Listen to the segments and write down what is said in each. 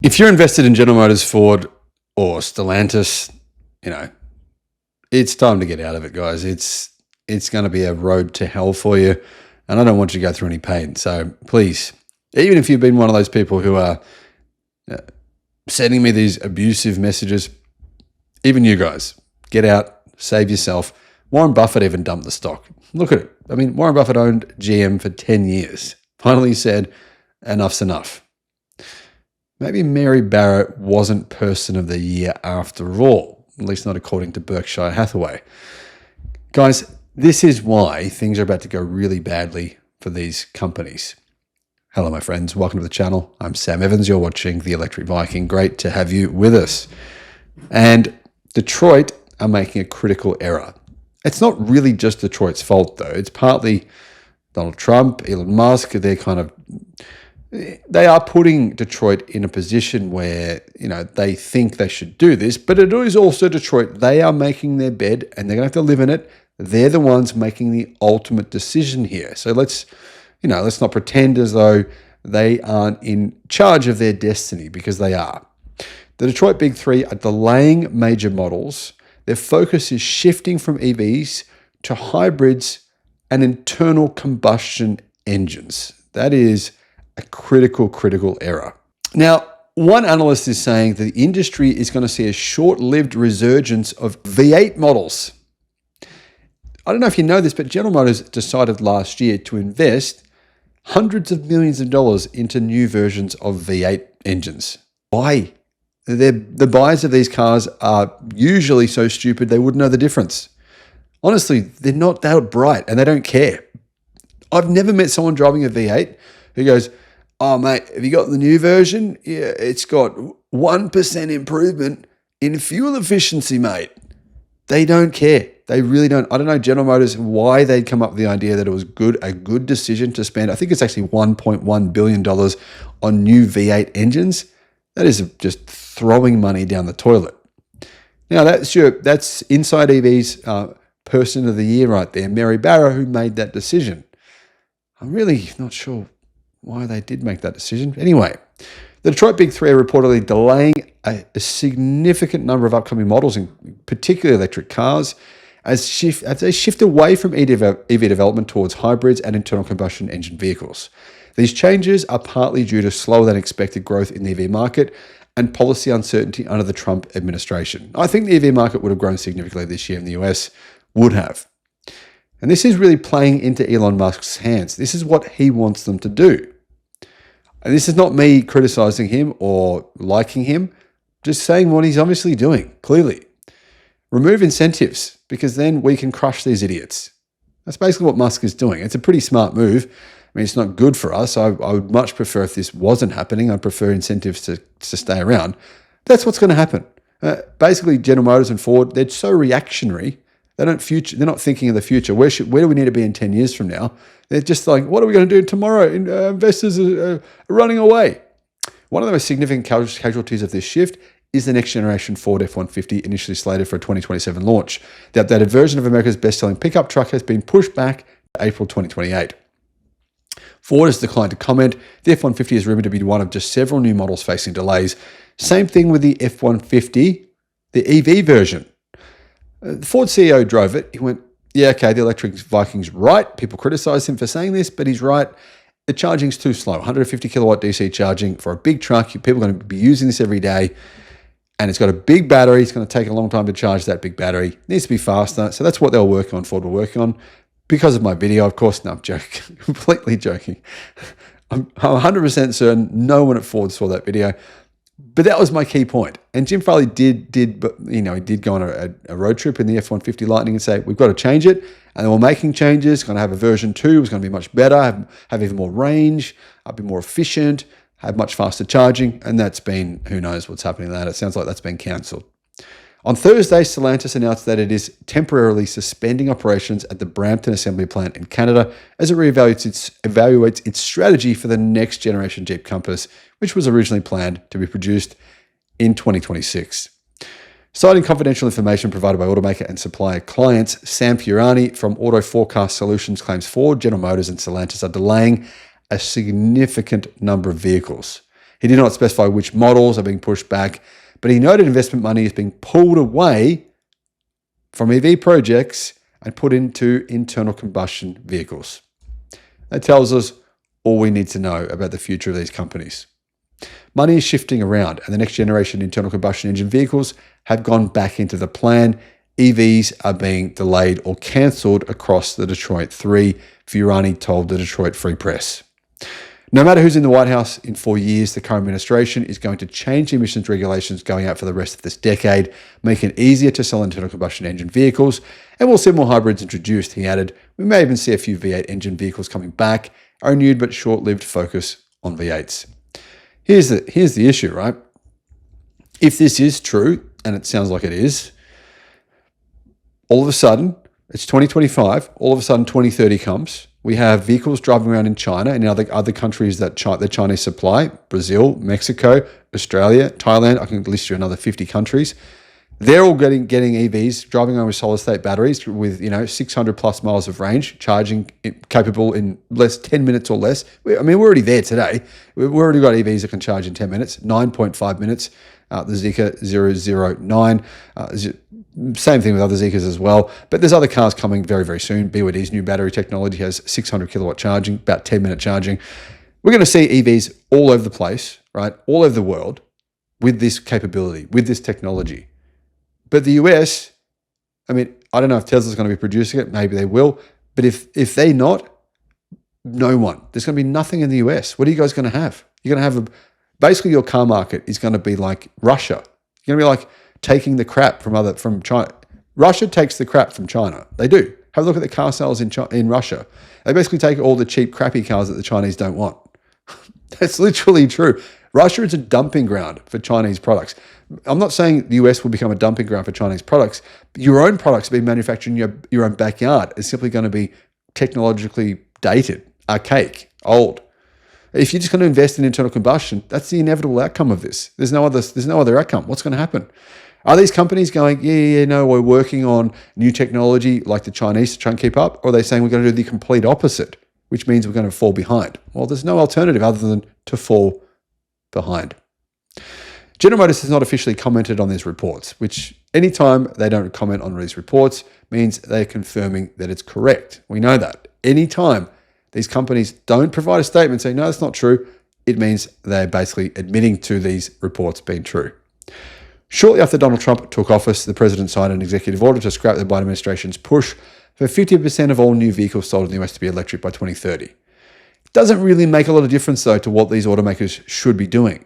If you're invested in General Motors, Ford, or Stellantis, it's time to get out of it, guys. It's going to be a road to hell for you, and I don't want you to go through any pain. So please, even if you've been one of those people who are sending me these abusive messages, even you guys, get out, save yourself. Warren Buffett even dumped the stock. Look at it. I mean, Warren Buffett owned GM for 10 years. Finally said, enough's enough. Maybe Mary Barra wasn't Person of the Year after all, at least not according to Berkshire Hathaway. Guys, this is why things are about to go really badly for these companies. Hello, my friends. Welcome to the channel. I'm Sam Evans. You're watching The Electric Viking. Great to have you with us. And Detroit are making a critical error. It's not really just Detroit's fault, though. It's partly Donald Trump, Elon Musk. They are putting Detroit in a position where, they think they should do this, but it is also Detroit. They are making their bed and they're going to have to live in it. They're the ones making the ultimate decision here. So let's not pretend as though they aren't in charge of their destiny, because they are. The Detroit Big Three are delaying major models. Their focus is shifting from EVs to hybrids and internal combustion engines. That is a critical error. Now, one analyst is saying that the industry is going to see a short-lived resurgence of V8 models. I don't know if you know this, but General Motors decided last year to invest hundreds of millions of dollars into new versions of V8 engines. Why? The buyers of these cars are usually so stupid they wouldn't know the difference. Honestly, they're not that bright and they don't care. I've never met someone driving a V8 who goes, "Oh, mate, have you got the new version? Yeah, it's got 1% improvement in fuel efficiency, mate." They don't care. They really don't. I don't know, General Motors, why they'd come up with the idea that it was a good decision to spend, I think it's actually $1.1 billion on new V8 engines. That is just throwing money down the toilet. Now, that's Inside EV's Person of the Year right there, Mary Barra, who made that decision. I'm really not sure why they did make that decision. Anyway, the Detroit Big Three are reportedly delaying a significant number of upcoming models, in particularly electric cars, as they shift away from EV development towards hybrids and internal combustion engine vehicles. These changes are partly due to slower than expected growth in the EV market and policy uncertainty under the Trump administration. I think the EV market would have grown significantly this year in the US, would have. And this is really playing into Elon Musk's hands. This is what he wants them to do. And this is not me criticizing him or liking him, just saying what he's obviously doing, clearly. Remove incentives, because then we can crush these idiots. That's basically what Musk is doing. It's a pretty smart move. I mean, it's not good for us. I would much prefer if this wasn't happening. I'd prefer incentives to stay around. That's what's going to happen. Basically, General Motors and Ford, they're so reactionary. They're not thinking of the future. Where do we need to be in 10 years from now? They're just like, what are we going to do tomorrow? Investors are running away. One of the most significant casualties of this shift is the next generation Ford F-150, initially slated for a 2027 launch. The updated version of America's best-selling pickup truck has been pushed back to April 2028. Ford has declined to comment. The F-150 is rumored to be one of just several new models facing delays. Same thing with the F-150, the EV version. The Ford CEO drove it. He went, yeah, okay, the Electric Viking's right. People criticize him for saying this, but he's right. The charging's too slow. 150 kilowatt DC charging for a big truck. People are going to be using this every day. And it's got a big battery. It's going to take a long time to charge that big battery. It needs to be faster. So that's what they'll work on, Ford will work on. Because of my video, of course. No, I'm joking. Completely joking. I'm 100% certain no one at Ford saw that video. But that was my key point. And Jim Farley did go on a road trip in the F-150 Lightning and say, we've got to change it. And then we're making changes. It's going to have a version 2. It's going to be much better, have even more range, be more efficient, have much faster charging. And that's been, who knows what's happening to that. It sounds like that's been cancelled. On Thursday, Stellantis announced that it is temporarily suspending operations at the Brampton assembly plant in Canada as it evaluates its strategy for the next generation Jeep Compass, which was originally planned to be produced in 2026. Citing confidential information provided by automaker and supplier clients, Sam Fiorani from Auto Forecast Solutions claims Ford, General Motors, and Stellantis are delaying a significant number of vehicles. He did not specify which models are being pushed back, but he noted investment money is being pulled away from EV projects and put into internal combustion vehicles. That tells us all we need to know about the future of these companies. Money is shifting around, and the next generation internal combustion engine vehicles have gone back into the plan. EVs are being delayed or cancelled across the Detroit 3, Fiorani told the Detroit Free Press. No matter who's in the White House in 4 years, the current administration is going to change emissions regulations going out for the rest of this decade, making it easier to sell internal combustion engine vehicles, and we'll see more hybrids introduced, he added. We may even see a few V8 engine vehicles coming back, a renewed but short-lived focus on V8s. Here's the issue, right? If this is true, and it sounds like it is, all of a sudden, it's 2025, all of a sudden 2030 comes. We have vehicles driving around in China and in other countries that the Chinese supply, Brazil, Mexico, Australia, Thailand. I can list you another 50 countries. They're all getting EVs, driving around with solid-state batteries with 600 plus miles of range, charging capable in 10 minutes or less. We're already there today. We've already got EVs that can charge in 10 minutes, 9.5 minutes. The Zeekr 009. Same thing with other Zeekrs as well. But there's other cars coming very, very soon. BYD's new battery technology has 600 kilowatt charging, about 10-minute charging. We're going to see EVs all over the place, right? All over the world with this capability, with this technology. But the US, I don't know if Tesla's going to be producing it. Maybe they will. But if they're not, no one. There's going to be nothing in the US. What are you guys going to have? You're going to have basically your car market is going to be like Russia. You're going to be like taking the crap from China. Russia takes the crap from China. They do. Have a look at the car sales in Russia. They basically take all the cheap, crappy cars that the Chinese don't want. That's literally true. Russia is a dumping ground for Chinese products. I'm not saying the US will become a dumping ground for Chinese products, but your own products being manufactured in your own backyard is simply going to be technologically dated, archaic, old. If you're just going to invest in internal combustion, that's the inevitable outcome of this. There's no other outcome. What's going to happen? Are these companies going, we're working on new technology like the Chinese to try and keep up? Or are they saying we're going to do the complete opposite, which means we're going to fall behind? Well, there's no alternative other than to fall behind. General Motors has not officially commented on these reports, which anytime they don't comment on these reports means they're confirming that it's correct. We know that. Anytime these companies don't provide a statement saying, no, that's not true, it means they're basically admitting to these reports being true. Shortly after Donald Trump took office, the president signed an executive order to scrap the Biden administration's push for 50% of all new vehicles sold in the US to be electric by 2030. It doesn't really make a lot of difference, though, to what these automakers should be doing.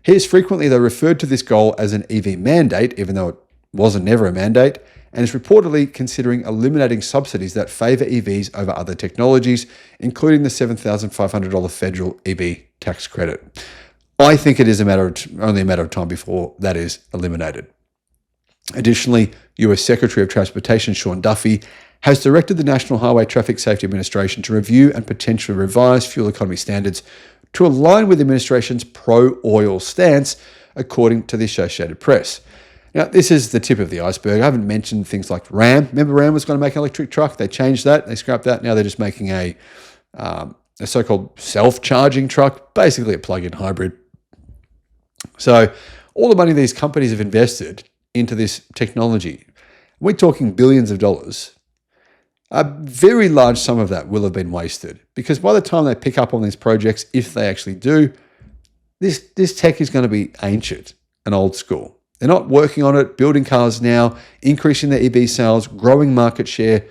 Here's frequently they referred to this goal as an EV mandate, even though it wasn't never a mandate, and is reportedly considering eliminating subsidies that favor EVs over other technologies, including the $7,500 federal EV tax credit. I think it is only a matter of time before that is eliminated. Additionally, US Secretary of Transportation Sean Duffy has directed the National Highway Traffic Safety Administration to review and potentially revise fuel economy standards to align with the administration's pro-oil stance, according to the Associated Press. Now, this is the tip of the iceberg. I haven't mentioned things like Ram. Remember Ram was going to make an electric truck? They changed that. They scrapped that. Now they're just making a so-called self-charging truck, basically a plug-in hybrid. So all the money these companies have invested into this technology, we're talking billions of dollars. A very large sum of that will have been wasted because by the time they pick up on these projects, if they actually do, this tech is going to be ancient and old school. They're not working on it, building cars now, increasing their EV sales, growing market share.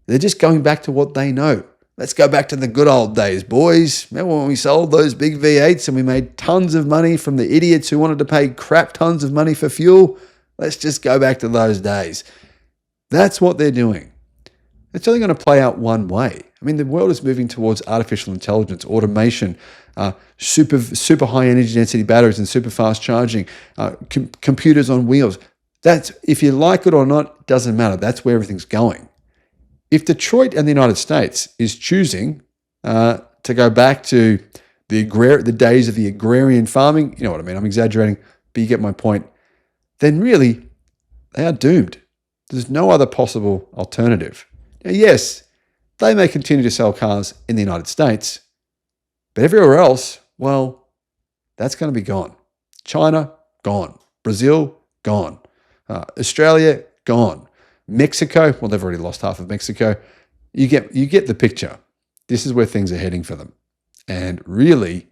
They're just going back to what they know. Let's go back to the good old days, boys. Remember when we sold those big V8s and we made tons of money from the idiots who wanted to pay crap tons of money for fuel? Let's just go back to those days. That's what they're doing. It's only going to play out one way. The world is moving towards artificial intelligence, automation, super high energy density batteries and super fast charging, computers on wheels. That's, if you like it or not, doesn't matter. That's where everything's going. If Detroit and the United States is choosing to go back to the days of the agrarian farming, you know what I mean, I'm exaggerating, but you get my point, then really they are doomed. There's no other possible alternative. Now, yes, they may continue to sell cars in the United States, but everywhere else, well, that's going to be gone. China, gone. Brazil, gone. Australia, gone. Mexico, well, they've already lost half of Mexico. You get the picture. This is where things are heading for them. And really,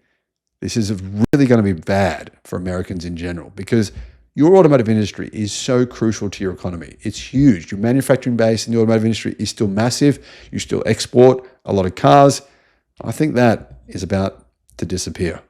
this is really going to be bad for Americans in general because your automotive industry is so crucial to your economy. It's huge. Your manufacturing base in the automotive industry is still massive. You still export a lot of cars. I think that is about to disappear.